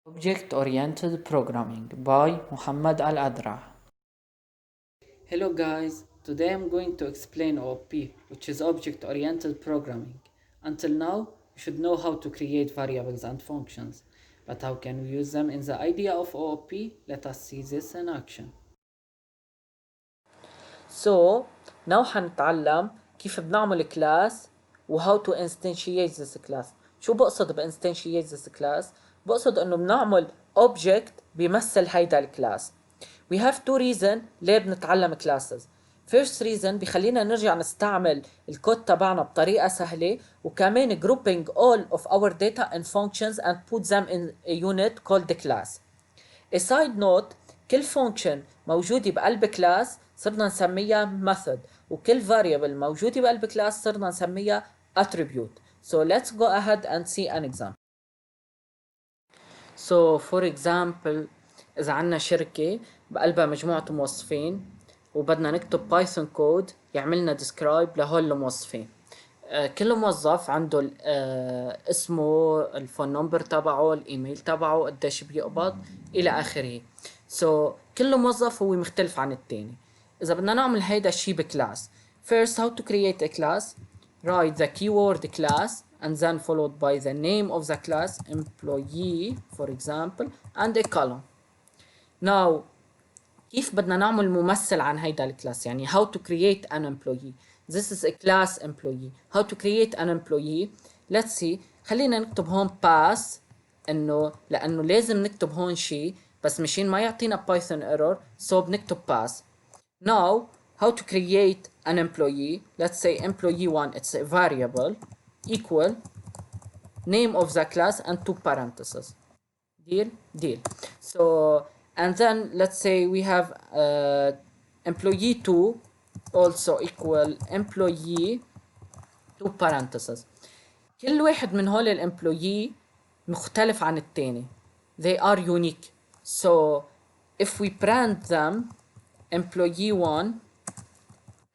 Object-Oriented Programming by Mohammad Adraa. Hello guys, today I'm going to explain OOP, which is Object-Oriented Programming. Until now, you should know how to create variables and functions, but how can we use them in the idea of OOP? Let us see this in action. So, now حنتعلم كيف بنعمل class و how to instantiate this class. شو بقصد ب instantiate this class؟ بقصد انه بنعمل object بيمثل هيدا الكلاس. We have two reasons ليه بنتعلم classes. First reason بيخلينا نرجع نستعمل الكود تبعنا بطريقة سهلة وكمان grouping all of our data in functions and put them in a unit called the class. A side note, كل function موجودة بقلب كلاس صرنا نسميها method وكل variable موجودة بقلب كلاس صرنا نسميها attribute. So let's go ahead and see an example. So for example إذا عنا شركة بقلبها مجموعة موظفين وبدنا نكتب بايثون كود يعملنا describe لهول الموظفين. كل موظف عنده اسمه، الفون نمبر تبعه، الايميل تبعه، قديش بيقبض الى اخره. So كل موظف هو مختلف عن التاني. اذا بدنا نعمل هيدا الشيء بكلاس، first how to create a class, write the keyword class and then followed by the name of the class, employee for example, and a column. Now كيف بدنا نعمل ممثل عن هيدا الكلاس، يعني how to create an employee. This is a class employee. How to create an employee. Let's see. خلينا نكتب هون pass لأنه لازم نكتب هون شيء بس مشان ما يعطينا بايثون error so بنكتب pass. Now how to create an employee. Let's say employee1, it's a variable, equal name of the class and two parentheses. Deal. So and then let's say we have employee2 also equal employee two parentheses. كل واحد من هول الامبلويي مختلف عن التاني. They are unique. So if we print them employee1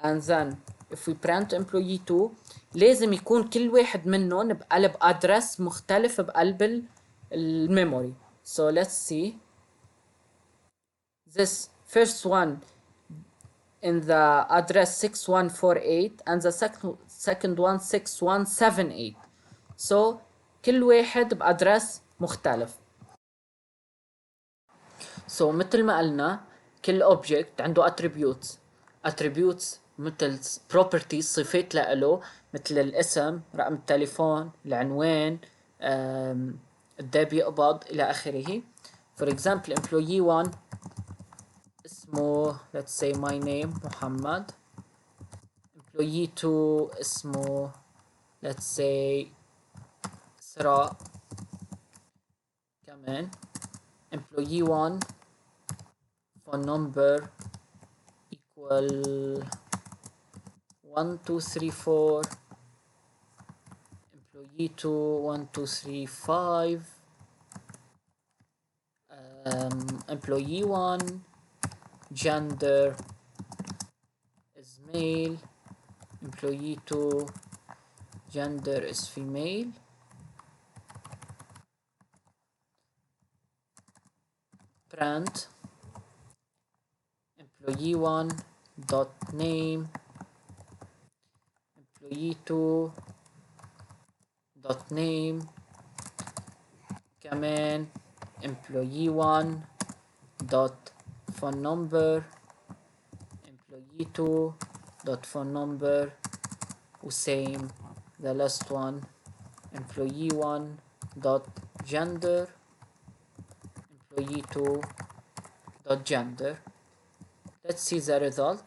and then if we print employee2 لازم يكون كل واحد منهم بقلب address مختلف بقلب الميموري. So let's see. This first one in the address 6148 and the second one 6178. So كل واحد بأدرس مختلف. So مثل ما قلنا كل object عنده attributes مثل properties، صفات لإله، مثل الاسم، رقم التليفون، العنوان، قد ايه بيقبض إلى آخره. For example employee1 اسمه let's say my name Mohammad. employee2 اسمه let's say إسراء. كمان employee1 phone number equal 1234. employee2 1235. employee1 gender is male. employee2 gender is female. Print employee1 dot name employee2 dot name. كمان employee1 dot phone number employee2 dot phone number same the last one employee1 dot gender employee2 dot gender. Let's see the result.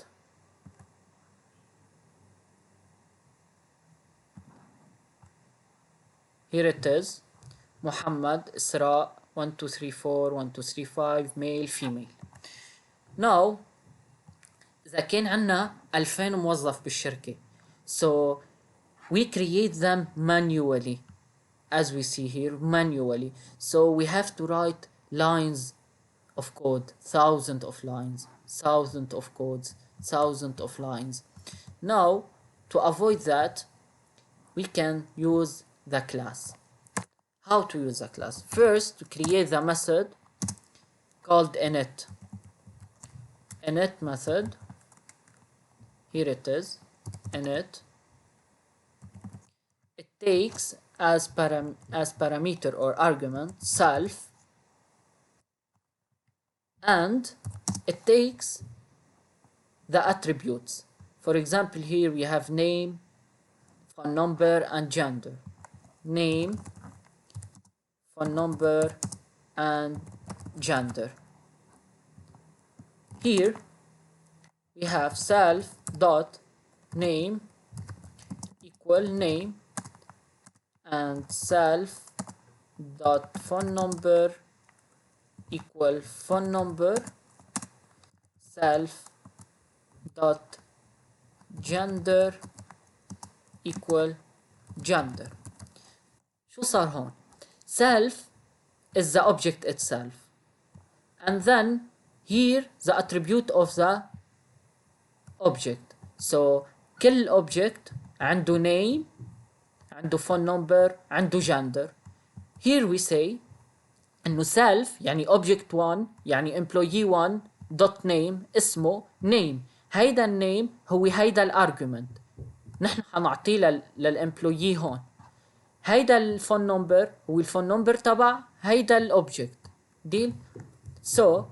Here it is. Mohammad, Isra, 1234 1235 male female. Now إذا كان عنا 2000 موظف بالشركة so we create them manually as we see here manually. So we have to write lines of code, thousands of lines, thousands of codes, thousands of lines. Now to avoid that we can use the class. how to use the class. First, to create the method called init. Init method. Here it is, init. It takes as parameter or argument self, and it takes the attributes. For example, here we have name, phone number, and gender. Name, phone number, and gender. Here we have self dot name equal name, and self dot phone number equal phone number, self dot gender equal gender. شو صار هون؟ self is the object itself, and then here the attribute of the object. So كل object عنده name, عنده phone number, عنده gender. Here we say انه self يعني object 1 يعني employee 1 dot name اسمه name. هيدا النيم هو هيدا الارجيومنت نحن حنعطيه للامبلويي هون. هيدا الفون نمبر هو الفون نمبر تبع هيدا الاوبجكت ديل. So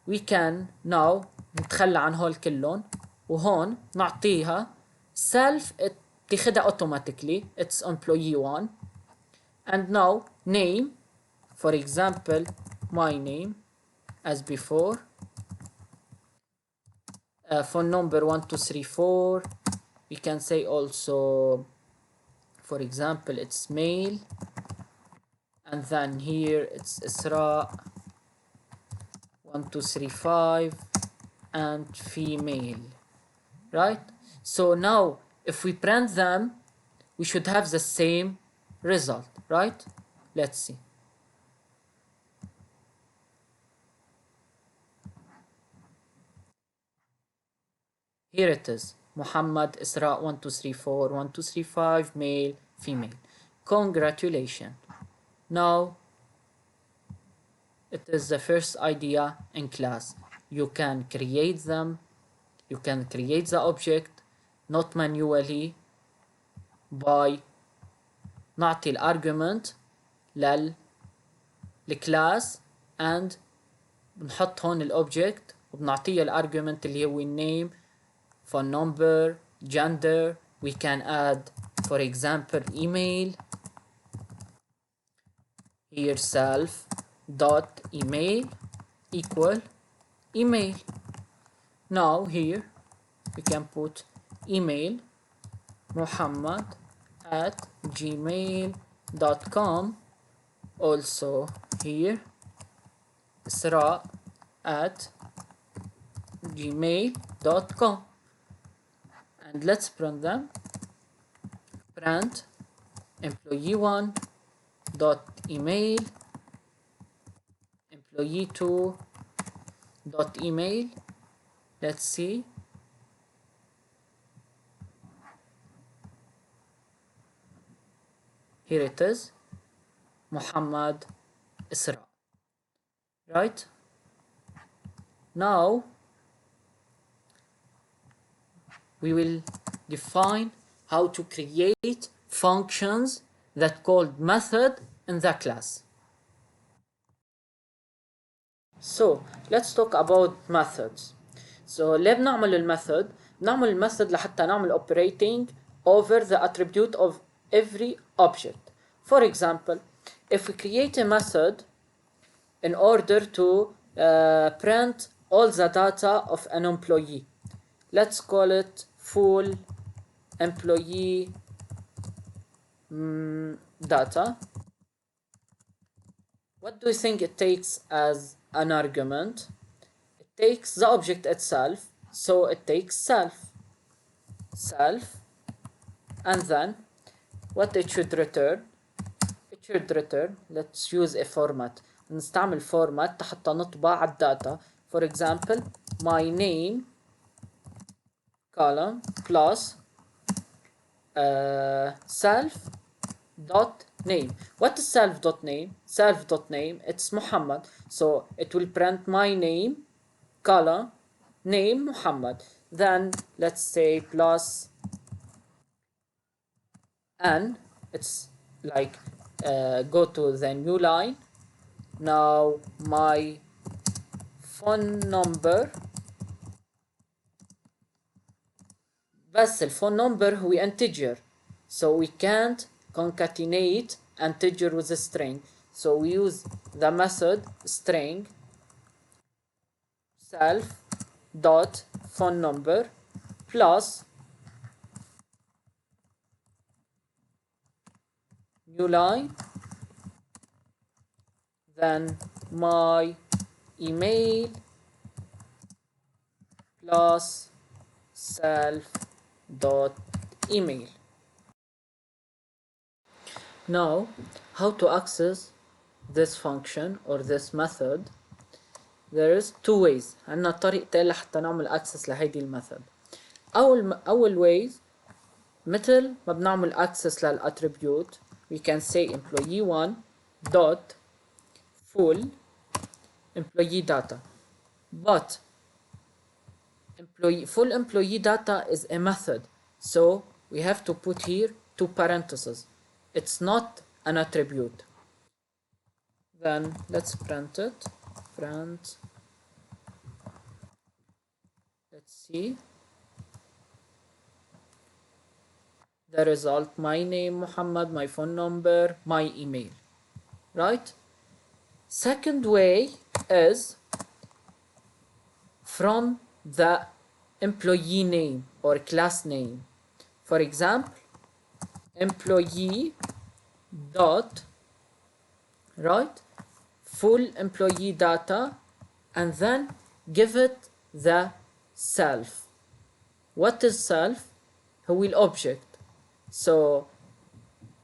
we can now نتخلى عن هول كلهم، وهون نعطيها self بتاخدها automatically it's employee 1. And now name, for example my name as before, phone number 1234. We can say also, for example, it's male, and then here it's Adraa 1235 and female, right? So now if we print them we should have the same result, right? Let's see. Here it is, Mohammad, Adraa 1234, 1235, male, female. Congratulations. Now it is the first idea in class. You can create them, you can create the object not manually by نعطي الارجيومنت للكلاس and بنحط هون الاوبجكت وبنعطيه الارجيومنت اللي هو النيم، phone number, gender. We can add, for example, email. Here self dot email equal email. Now here we can put email Mohammad at gmail.com. Also here Adraa at gmail.com. And let's print them. Print employee1 dot email, employee2 dot email. Let's see. Here it is, Mohammad Adraa. Right? Now we will define how to create functions that called method in the class. So let's talk about methods. So ليه بنعمل الميثود؟ بنعمل الميثود لحتى نعمل operating over the attribute of every object. For example, if we create a method in order to print all the data of an employee, let's call it full employee data. What do you think it takes as an argument? It takes the object itself, so it takes self, and then what it should return? It should return, let's use a format. نستعمل format حتى نطبع الداتا. For example, my name column plus self dot name. What is self.name? Self.name, it's Muhammad. So it will print my name, column, name Muhammad. Then let's say plus n, it's like go to the new line. Now my phone number، بس الفون number هو integer, so we can't concatenate integer with a string, so we use the method string self dot phone number plus new line, then my email plus self dot email. Now how to access this function or this method? There is two ways. عندنا طريقتين لحتى نعمل access لهيدي الميثود. أول ways مثل ما بنعمل access للاتريبيوت we can say employee1 dot full employee data, but full employee data is a method, so we have to put here two parentheses. It's not an attribute. Then let's print it. Print. Let's see the result: my name Muhammad, my phone number, my email. Right? Second way is from the employee name or class name. For example, employee dot, right, full employee data, and then give it the self. What is self? هو الأوبجكت. So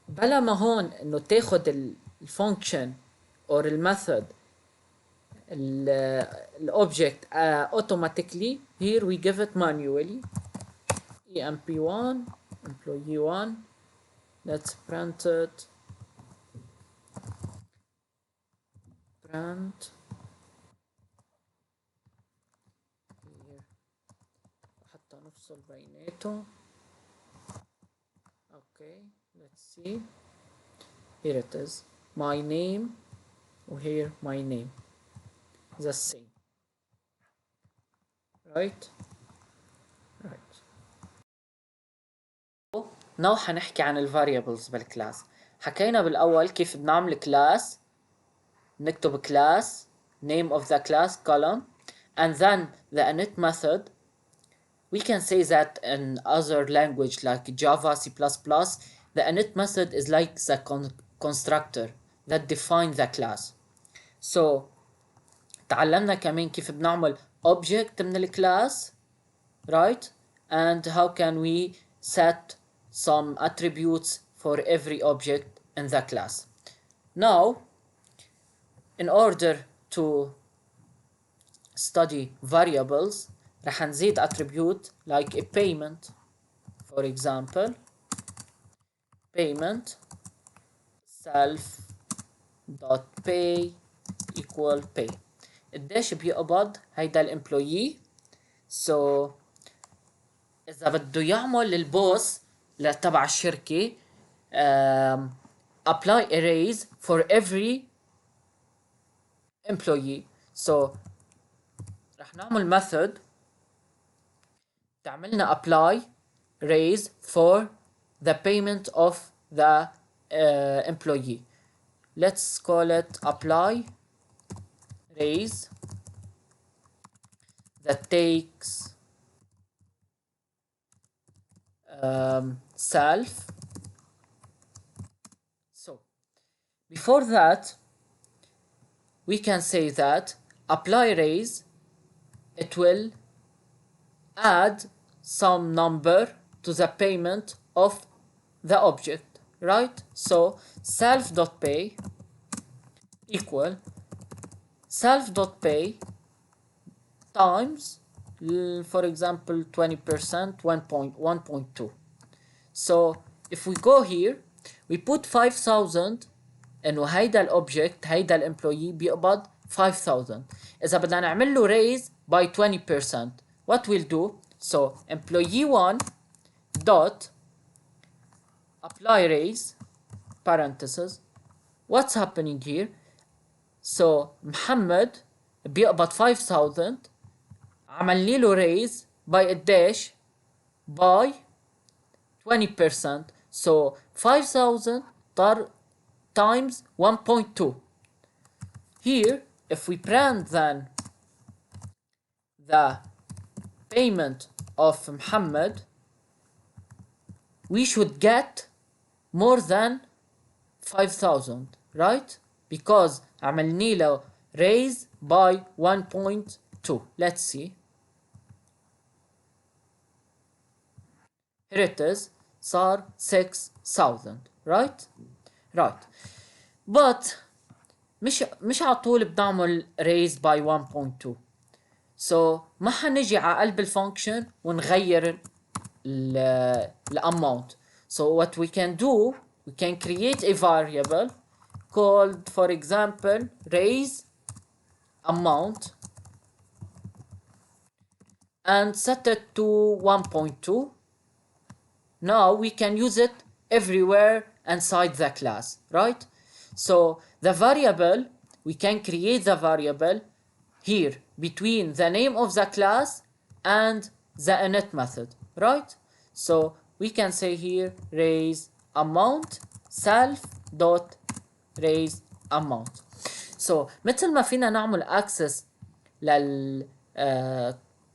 بلا ما هون إنه تاخد الفانكشن or الميثود الأوبجكت automatically, here we give it manually. emp1 employee1. Let's print it. Print here حتى نفصل بيناته. Okay, let's see. Here it is, my name, here my name, the same. Right. Now حنحكي عن ال variables بالكلاس. حكينا بالأول كيف بنعمل كلاس، نكتب class name of the class column, and then the init method. We can say that in other language like Java, C++, the init method is like the constructor that define the class. So تعلمنا كمان كيف بنعمل object من الكلاس, right? And how can we set some attributes for every object in the class. Now, in order to study variables, رح نزيد attribute like a payment. For example, payment self dot pay equal pay. قديش بيقبض هيدا الامبلويي. So إذا بده يعمل للبوس تبع الشركة apply a raise for every employee. So رح نعمل method تعملنا apply raise for the payment of the employee. Let's call it apply raise that takes self. So before that we can say that apply raise, it will add some number to the payment of the object, right? So self.pay equal self.pay times, for example, 20%, 1.2. So if we go here, we put 5000 انه هيدا الاوبجكت هيدا الامبلويي بيقبض 5000. اذا بدنا نعمل له raise by 20%, what we'll do, so employee 1 dot apply raise parentheses, what's happening here, so محمد بيقبض 5000 عملني له raise by قديش by 20%, so 5000 times 1.2. Here if we brand then the payment of Mohammed, we should get more than 5000, right? Because عملني له raise by 1.2. let's see, here it is, صار 6000, right? but مش على طول بنعمل raise by 1.2, so ما حنجي على قلب الفانكشن ونغير الامount. So what we can do, we can create a variable called, for example, raise amount and set it to 1.2. now we can use it everywhere inside the class, right? So the variable, we can create the variable here between the name of the class and the init method, right? So we can say here raise amount self dot raise amount. So مثل ما فينا نعمل access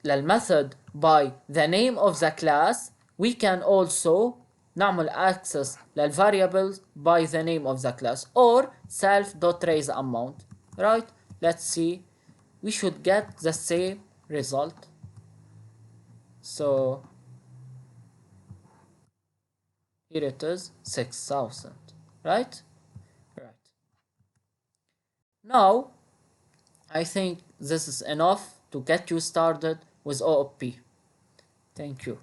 للمethod by the name of the class, we can also نعمل access للvariables by the name of the class or self dot raise amount, right? Let's see, we should get the same result. So here it is, 6000, right? Now I think this is enough to get you started with OOP. Thank you.